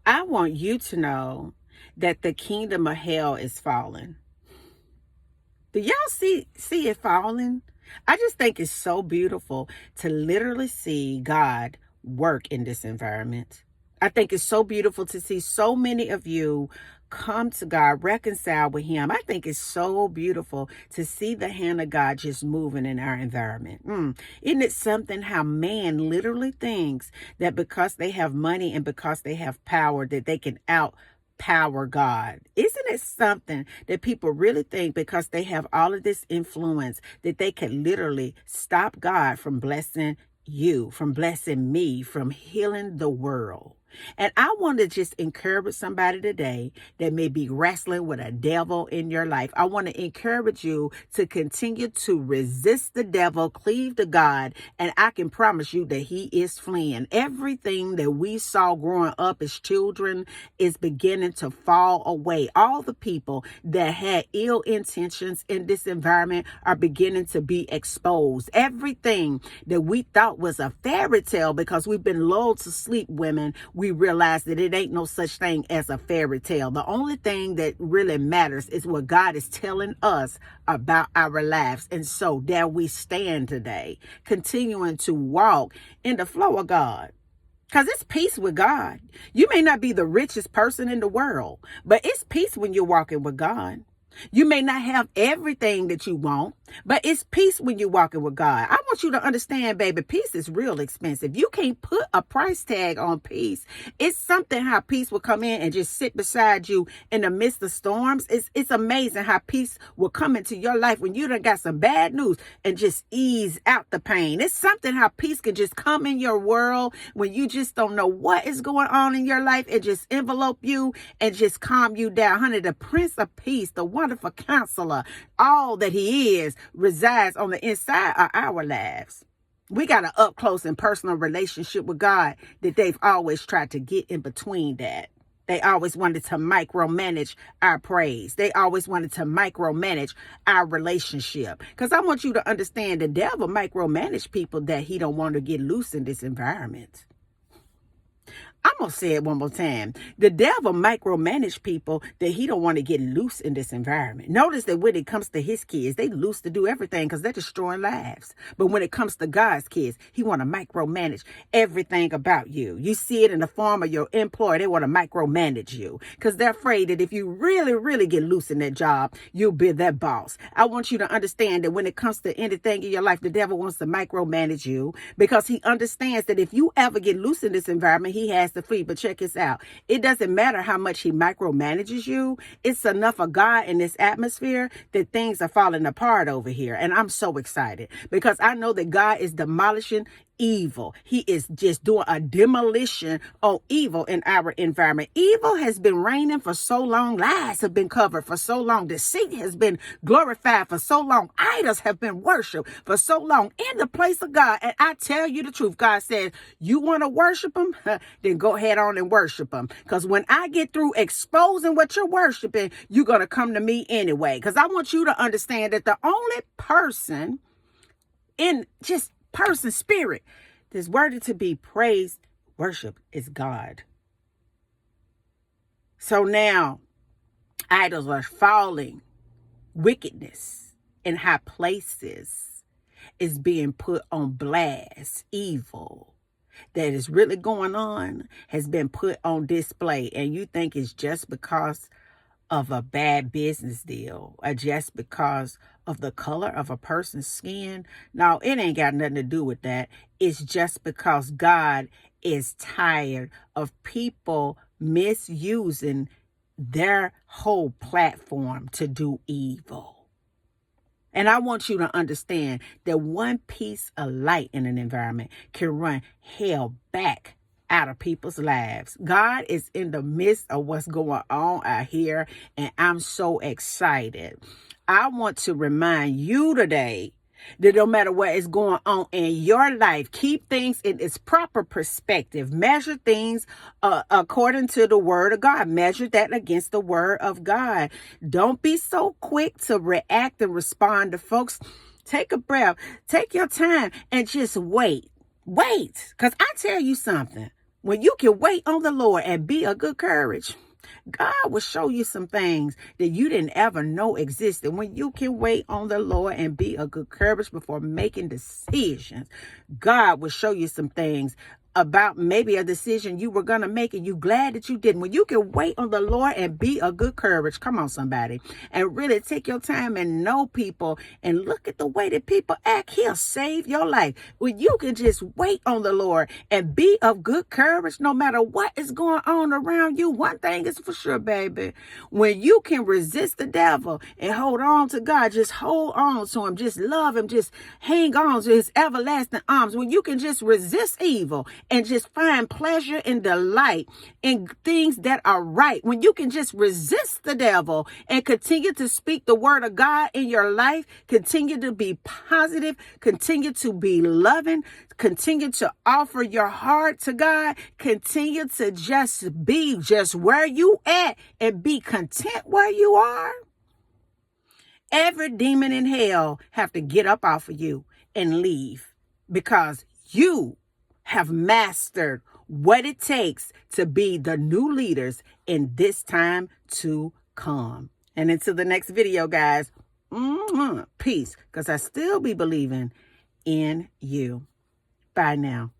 I want you to know that the kingdom of hell is falling. Do y'all see it falling? I just think it's so beautiful to literally see God work in this environment. I think it's so beautiful to see so many of you come to God, reconcile with Him. I think it's so beautiful to see the hand of God just moving in our environment. Isn't it something how man literally thinks that because they have money and because they have power that they can outpower God? Isn't it something that people really think because they have all of this influence that they can literally stop God from blessing you, from blessing me, from healing the world? And I want to just encourage somebody today that may be wrestling with a devil in your life. I want to encourage you to continue to resist the devil, cleave to God, and I can promise you that he is fleeing. Everything that we saw growing up as children is beginning to fall away. All the people that had ill intentions in this environment are beginning to be exposed. Everything that we thought was a fairy tale because we've been lulled to sleep, women, we realize that it ain't no such thing as a fairy tale. The only thing that really matters is what God is telling us about our lives. And so there we stand today, continuing to walk in the flow of God. Because it's peace with God. You may not be the richest person in the world, but it's peace when you're walking with God. You may not have everything that you want, but it's peace when you're walking with God. I want you to understand, baby, peace is real expensive. You can't put a price tag on peace. It's something how peace will come in and just sit beside you in the midst of storms. It's amazing how peace will come into your life when you done got some bad news and just ease out the pain. It's something how peace can just come in your world when you just don't know what is going on in your life and just envelope you and just calm you down. Honey, the Prince of Peace, the wonderful counselor, all that he is, resides on the inside of our lives. We got an up close and personal relationship with God that they've always tried to get in between that. They always wanted to micromanage our praise. They always wanted to micromanage our relationship. Because I want you to understand the devil micromanage people that he don't want to get loose in this environment. I'm going to say it one more time. The devil micromanage people that he don't want to get loose in this environment. Notice that when it comes to his kids, they loose to do everything because they're destroying lives. But when it comes to God's kids, he want to micromanage everything about you. You see it in the form of your employer. They want to micromanage you because they're afraid that if you really, really get loose in that job, you'll be their boss. I want you to understand that when it comes to anything in your life, the devil wants to micromanage you because he understands that if you ever get loose in this environment, he has to flee. But check this out. It doesn't matter how much he micromanages you. It's enough of God in this atmosphere that things are falling apart over here. And I'm so excited because I know that God is demolishing evil. He is just doing a demolition on evil in our environment. Evil has been reigning for so long. Lies have been covered for so long. Deceit has been glorified for so long. Idols have been worshipped for so long in the place of God. And I tell you the truth, God says, you want to worship him? Then go ahead on and worship him. Because when I get through exposing what you're worshiping, you're going to come to me anyway. Because I want you to understand that the only person in just person, spirit, that's worthy to be praised, worship is God. So now, idols are falling. Wickedness in high places is being put on blast. Evil that is really going on has been put on display. And you think it's just because of a bad business deal or just because of the color of a person's skin. No, it ain't got nothing to do with that. It's just because God is tired of people misusing their whole platform to do evil. And I want you to understand that one piece of light in an environment can run hell back out of people's lives. God is in the midst of what's going on out here, and I'm so excited. I want to remind you today that no matter what is going on in your life, keep things in its proper perspective. Measure things according to the word of God. Measure that against the word of God. Don't be so quick to react and respond to folks. Take a breath. Take your time and just wait. Wait. Because I tell you something. When you can wait on the Lord and be of good courage, God will show you some things that you didn't ever know existed. When you can wait on the Lord and be of good courage before making decisions, God will show you some things about maybe a decision you were going to make and you glad that you didn't. When you can wait on the Lord and be of good courage, come on somebody, and really take your time and know people and look at the way that people act, he'll save your life. When you can just wait on the Lord and be of good courage, no matter what is going on around you, one thing is for sure, baby. When you can resist the devil and hold on to God, just hold on to him, just love him, just hang on to his everlasting arms. When you can just resist evil and just find pleasure and delight in things that are right. When you can just resist the devil and continue to speak the word of God in your life, continue to be positive, continue to be loving, continue to offer your heart to God, continue to just be just where you at and be content where you are. Every demon in hell have to get up off of you and leave because you have mastered what it takes to be the new leaders in this time to come. And until the next video, guys, peace, because I still be believing in you. Bye now.